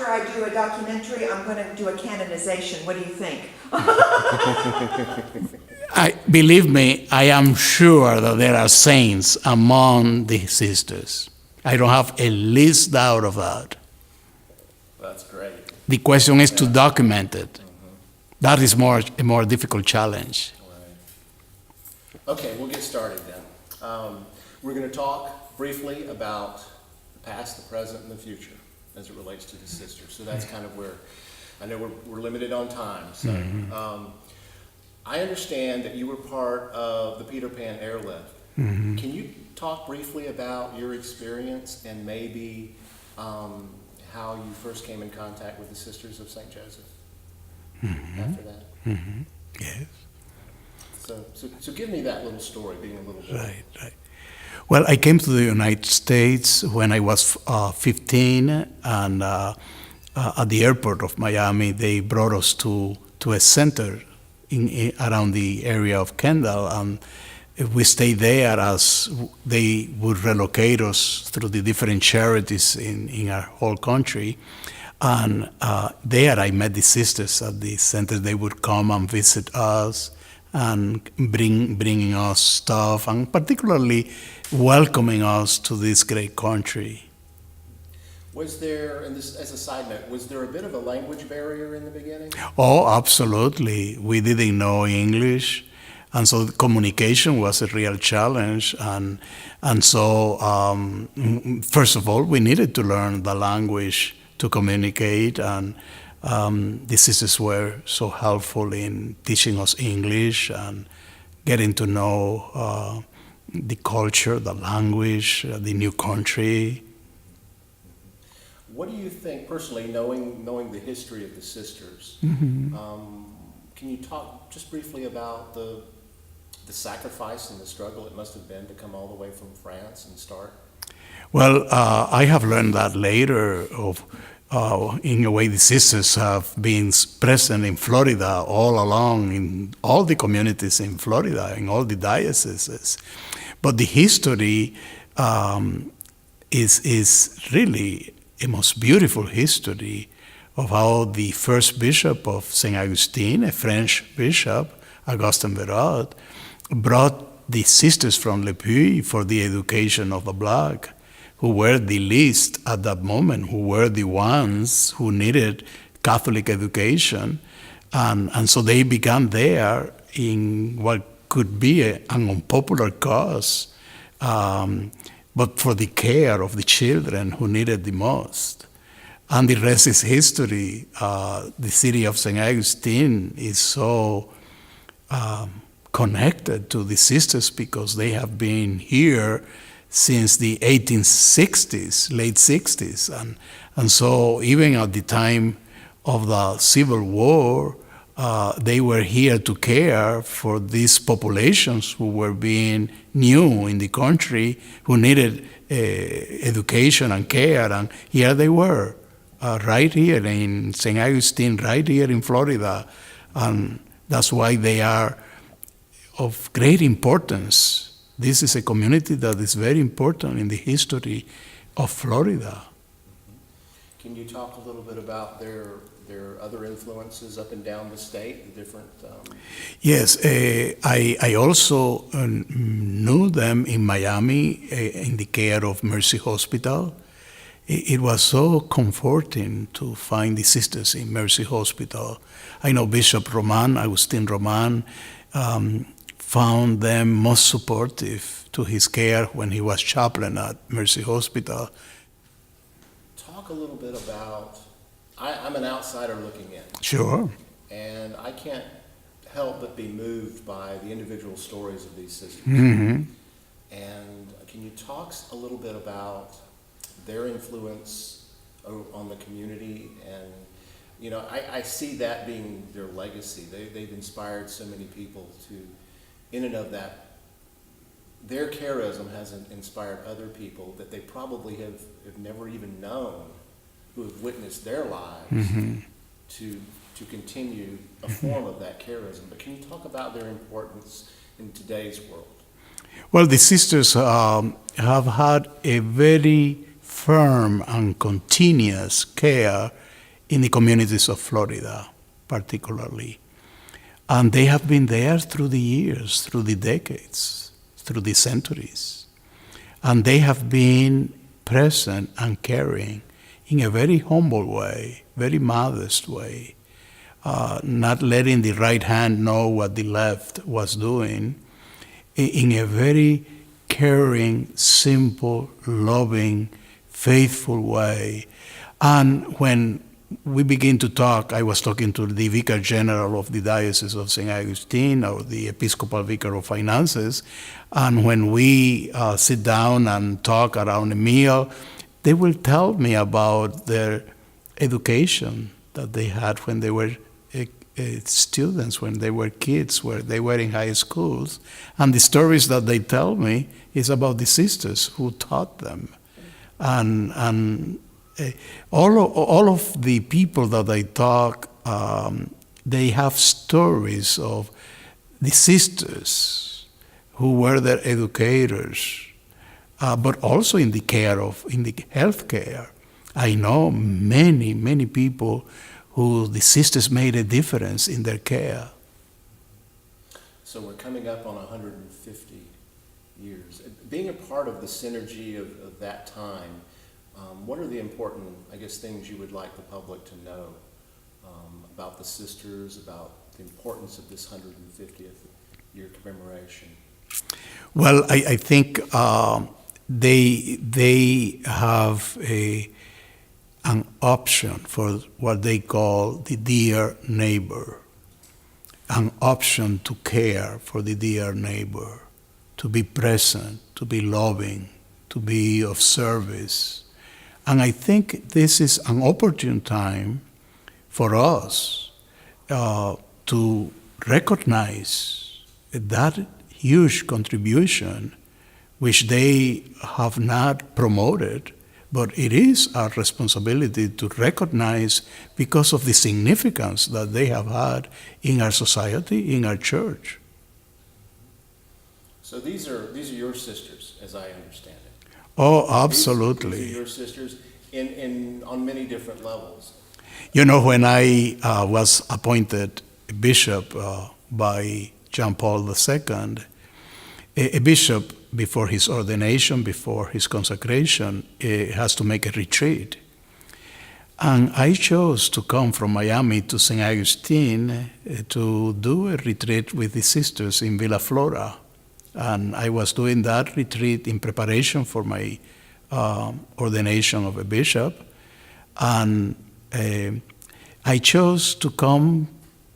after I do a documentary, I'm going to do a canonization. What do you think? Believe me, I am sure that there are saints among the sisters. I don't have a least doubt of that. That's great. The question is to document it. That is a more difficult challenge. Right. Okay, we'll get started then. We're going to talk briefly about the past, the present, and the future as it relates to the sisters. So that's kind of where, I know we're limited on time. So I understand that you were part of the Peter Pan Airlift. Can you talk briefly about your experience and maybe how you first came in contact with the Sisters of St. Joseph after that? Yes. So give me that little story, being a little boy. Right. Well, I came to the United States when I was 15, and at the airport of Miami, they brought us to a center around the area of Kendall, and we stayed there as they would relocate us through the different charities in our whole country. And there I met the sisters at the center. They would come and visit us and bringing us stuff, and particularly welcoming us to this great country. Was there, and this as a side note, was there a bit of a language barrier in the beginning? Oh, absolutely. We didn't know English, and so communication was a real challenge. And so, first of all, we needed to learn the language to communicate, and the sisters were so helpful in teaching us English and getting to know the culture, the language, the new country. What do you think, personally, knowing the history of the sisters, can you talk just briefly about the sacrifice and the struggle it must have been to come all the way from France and start? Well, I have learned that later in a way, the sisters have been present in Florida all along, in all the communities in Florida, in all the dioceses. But the history is really a most beautiful history of how the first bishop of St. Augustine, a French bishop, Augustin Verot, brought the sisters from Le Puy for the education of the black, who were the least at that moment, who were the ones who needed Catholic education. And so they began there in what could be an unpopular cause, but for the care of the children who needed the most. And the rest is history. The city of St. Augustine is so connected to the sisters because they have been here since the 1860s, late 60s. And so even at the time of the Civil War, they were here to care for these populations who were being new in the country, who needed education and care. And here they were, right here in St. Augustine, right here in Florida. And that's why they are of great importance. This is a community that is very important in the history of Florida. Can you talk a little bit about their other influences up and down the state, the different... Yes, I also knew them in Miami in the care of Mercy Hospital. It was so comforting to find the sisters in Mercy Hospital. I know Bishop Roman, Agustin Roman, found them most supportive to his care when he was chaplain at Mercy Hospital. Talk a little bit about, I'm an outsider looking in. Sure. And I can't help but be moved by the individual stories of these sisters. Mm-hmm. And can you talk a little bit about their influence on the community? And, you know, I see that being their legacy. They've inspired so many people to, in and of that, their charism has inspired other people that they probably have never even known, who have witnessed their lives to continue a form of that charism. But can you talk about their importance in today's world? Well, the sisters have had a very firm and continuous care in the communities of Florida, particularly. And they have been there through the years, through the decades, through the centuries. And they have been present and caring in a very humble way, very modest way, not letting the right hand know what the left was doing, in a very caring, simple, loving, faithful way. And when we begin to talk, I was talking to the Vicar General of the Diocese of St. Augustine, or the Episcopal Vicar of Finances, and when we sit down and talk around a meal, they will tell me about their education that they had when they were students, when they were kids, where they were in high schools. And the stories that they tell me is about the sisters who taught them. And all of the people that I talk, they have stories of the sisters who were their educators, but also in the health care. I know many people who the sisters made a difference in their care. So we're coming up on 150 years. Being a part of the synergy of that time, what are the important, I guess, things you would like the public to know about the sisters, about the importance of this 150th year commemoration? Well, I think they have an option for what they call the dear neighbor, an option to care for the dear neighbor, to be present, to be loving, to be of service. And I think this is an opportune time for us to recognize that huge contribution which they have not promoted, but it is our responsibility to recognize because of the significance that they have had in our society, in our church. So these are your sisters, as I understand it. Oh, absolutely. These are your sisters on many different levels. You know, when I was appointed bishop by John Paul II, a bishop, before his ordination, before his consecration, has to make a retreat. And I chose to come from Miami to St. Augustine to do a retreat with the sisters in Villa Flora. And I was doing that retreat in preparation for my ordination of a bishop. And I chose to come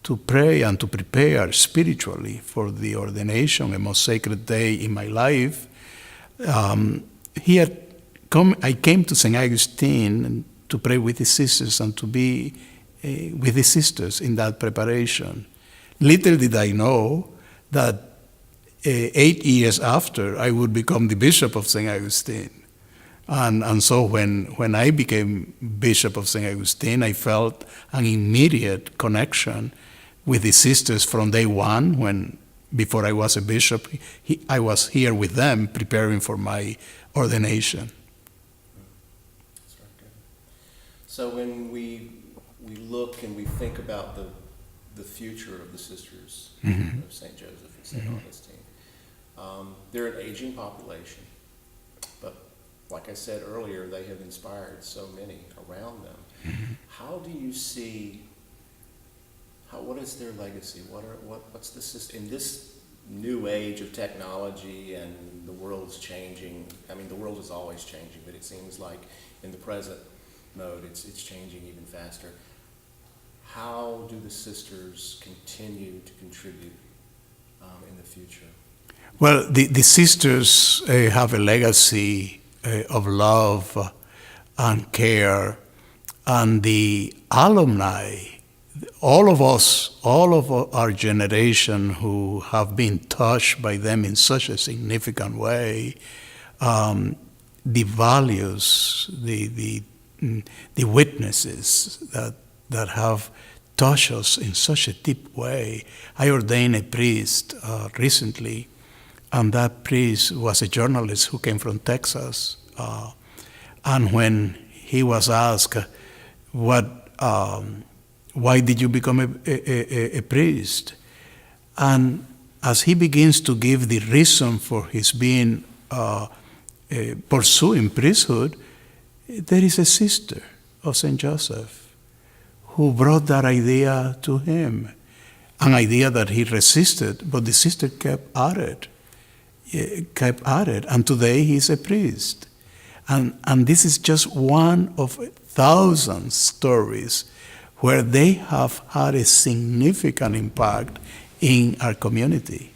to pray and to prepare spiritually for the ordination, a most sacred day in my life. I came to St. Augustine to pray with the sisters and to be with the sisters in that preparation. Little did I know that 8 years after, I would become the bishop of St. Augustine. And so when I became bishop of St. Augustine, I felt an immediate connection with the sisters from day one. When before I was a bishop, I was here with them preparing for my ordination. That's very good. So when we look and we think about the future of the sisters of St. Joseph and St. Augustine, they're an aging population, but like I said earlier, they have inspired so many around them. How do you see? What is their legacy? What's the system in this new age of technology, and the world's changing? I mean, the world is always changing, but it seems like in the present mode, it's changing even faster. How do the sisters continue to contribute in the future? Well, the sisters have a legacy of love and care, and the alumni, all of us, all of our generation who have been touched by them in such a significant way, the values, the witnesses that have touched us in such a deep way. I ordained a priest recently, and that priest was a journalist who came from Texas. And when he was asked what why did you become a priest? And as he begins to give the reason for his being pursuing priesthood, there is a sister of Saint Joseph who brought that idea to him, an idea that he resisted, but the sister kept at it, and today he's a priest. And this is just one of 1,000 stories where they have had a significant impact in our community.